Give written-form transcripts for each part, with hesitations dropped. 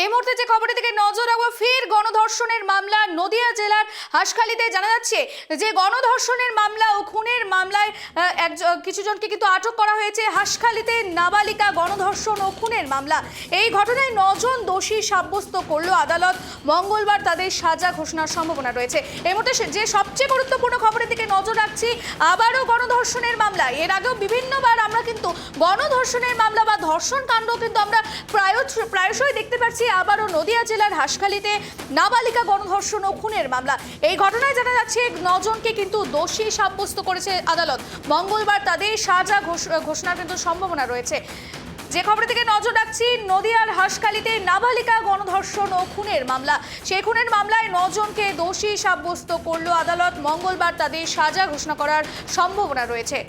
এই মুহূর্তে যে খবরের দিকে নজর রাখবো, ফের গণধর্ষণের মামলা নদিয়া জেলার হাসখালিতে। জানা যাচ্ছে যে গণধর্ষণের মামলা ও খুনের মামলায় কিছুজনকে কিন্তু আটক করা হয়েছে। হাসখালিতে নাবালিকা গণধর্ষণ ও খুনের মামলা, এই ঘটনায় 9 জন দোষী সাব্যস্ত করলো আদালত। মঙ্গলবার তাদের সাজা ঘোষণার সম্ভাবনা রয়েছে। এই মুহূর্তে যে সবচেয়ে গুরুত্বপূর্ণ খবরের দিকে নজর রাখছি, আবারও গণধর্ষণের মামলা। এর আগেও বিভিন্নবার আমরা কিন্তু গণধর্ষণের মামলা বা ধর্ষণ কাণ্ড কিন্তু আমরা প্রায়শই দেখতে পাচ্ছি। আবারও নদিয়া জেলার হাসখালিতে নাবালিকা গণধর্ষণ ও খুনের মামলা। এই ঘটনায় জানা যাচ্ছে 9 জনকে কিন্তু দোষী সাব্যস্ত করেছে আদালত। মঙ্গলবার তাদের সাজা ঘোষণার কিন্তু সম্ভাবনা রয়েছে। যে খবরের দিকে নজর রাখছি, নদিয়ার হাসখালিতে নাবালিকা গণধর্ষণ ও খুনের মামলা। সেই খুনের মামলায় 9 জনকে দোষী সাব্যস্ত করলো আদালত। মঙ্গলবার তাদের সাজা ঘোষণা করার সম্ভাবনা রয়েছে।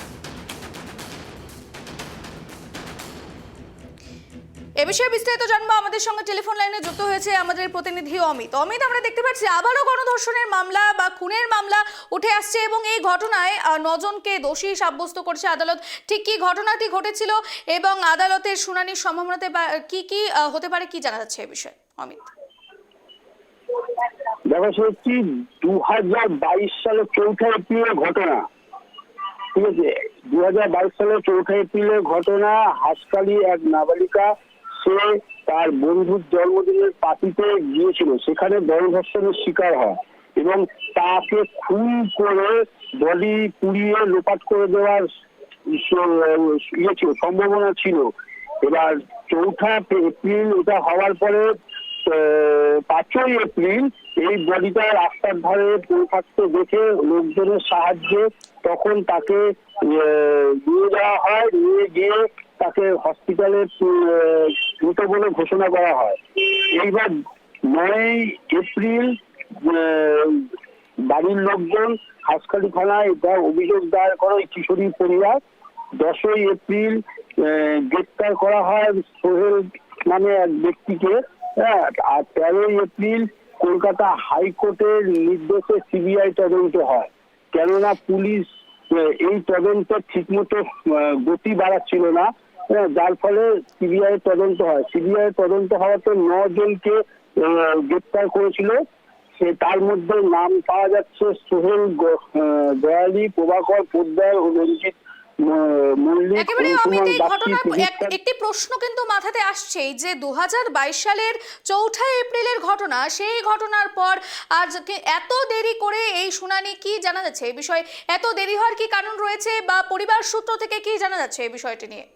এ বিষয়ে বিস্তারিত জানবো। আমাদের সঙ্গে টেলিফোন লাইনে যুক্ত হয়েছে আমাদের প্রতিনিধি অমিত। আমরা দেখতে পাচ্ছি আবারও গণধর্ষণের মামলা বা খুনের মামলা উঠে আসছে এবং এই ঘটনায় 9 জনকে দোষী সাব্যস্ত করেছে আদালত। ঠিক কি ঘটনাটি ঘটেছিল এবং আদালতের শুনানির সম্ভাবনাতে কি কি হতে পারে, কি জানা যাচ্ছে এই বিষয়ে অমিত? দেখা যাচ্ছে 2022 সালের 4 এপ্রিলের ঘটনা। ঠিক আছে, 2022 সালের 4 এপ্রিলের ঘটনা। হাসখালি এক নাবালিকা, সে তার বন্ধুর জন্মদিনের পার্টিতে গিয়েছিল, সেখানে গণধর্ষণের শিকার হয় এবং তাকে খুন করে বডি পুড়িয়ে লোপাট করে দেওয়ার সম্ভাবনা ছিল। এবার 4 এপ্রিল এটা হওয়ার পরে 5 এপ্রিল এই বডিটা রাস্তার ধারে পড়ে থাকতে দেখে লোকজনের সাহায্যে তখন তাকে নিয়ে যাওয়া হয়। নিয়ে গিয়ে তাকে হসপিটালে মৃত বলে ঘোষণা করা হয়। এইবার 9 এপ্রিল বাড়ির লোকজন হাসখালি থানায় অভিযোগ দায়ের করে কিশোরী পরিবার। 10 এপ্রিল গ্রেপ্তার করা হয় সোহেল নামে এক ব্যক্তিকে। আর 13 এপ্রিল কলকাতা হাইকোর্টের নির্দেশে সিবিআই তদন্ত হয়। কেননা পুলিশ এই তদন্ত ঠিকমতো গতি বাড়াচ্ছিল না, যার ফলে সিবিআই তদন্ত হয়। সিবিআই তদন্ত হওয়াতে 9 জনকে গ্রেপ্তার করেছিল। তার মধ্যে নাম পাওয়া যাচ্ছে সোহেল, দয়ালি, প্রভাকর পোদ্দার ও রঞ্জিত মল্লিক। একটি প্রশ্ন কিন্তু মাথাতে আসছে যে 2022 সালের 4 এপ্রিলের ঘটনা, সেই ঘটনার পর আজ এত দেরি করে এই শুনানি, কি জানা যাচ্ছে এই বিষয়ে? এত দেরি হওয়ার কি কারণ রয়েছে বা পরিবার সূত্র থেকে কি জানা যাচ্ছে এই বিষয়টি নিয়ে?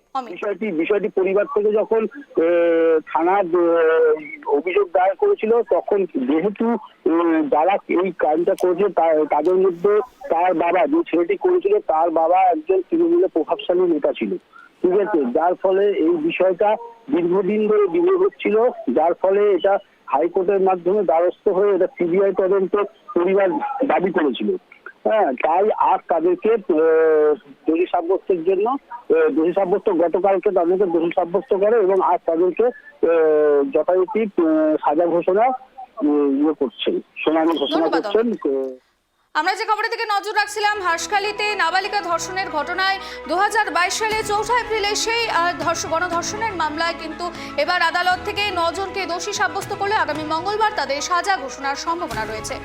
বিষয়টি পরিবার থেকে যখন থানার অভিযোগ দায়ের করেছিল, তখন যেহেতু যারা এই কাজটা করেছে তাদের মধ্যে তার বাবা, যে ছেলেটি করেছিল তার বাবা একজন তৃণমূলের প্রভাবশালী নেতা ছিল। ঠিক আছে, যার ফলে এই বিষয়টা দীর্ঘদিন ধরে ডিলে হচ্ছিল, যার ফলে এটা হাইকোর্টের মাধ্যমে দ্বারস্থ হয়ে এটা সিবিআই তদন্ত পরিবার দাবি করেছিল। তাই আর তাদেরকে দোষী সাব্যস্তের জন্য গতকালকে তাদেরকে দোষী সাব্যস্ত করে এবং আর তাদেরকে যথারীতি সাজা ঘোষণা করছেন, শুনানি ঘোষণা করছেন। আমরা যে খবরের দিকে নজর রাখছিলাম, হাসখালিতে নাবালিকা ধর্ষণের ঘটনায় 2022 সালে 4 এপ্রিলে সেই গণধর্ষণের মামলায় কিন্তু এবার আদালত থেকে 9 জনকে দোষী সাব্যস্ত করলে আগামী মঙ্গলবার তাদের সাজা ঘোষণার সম্ভাবনা রয়েছে।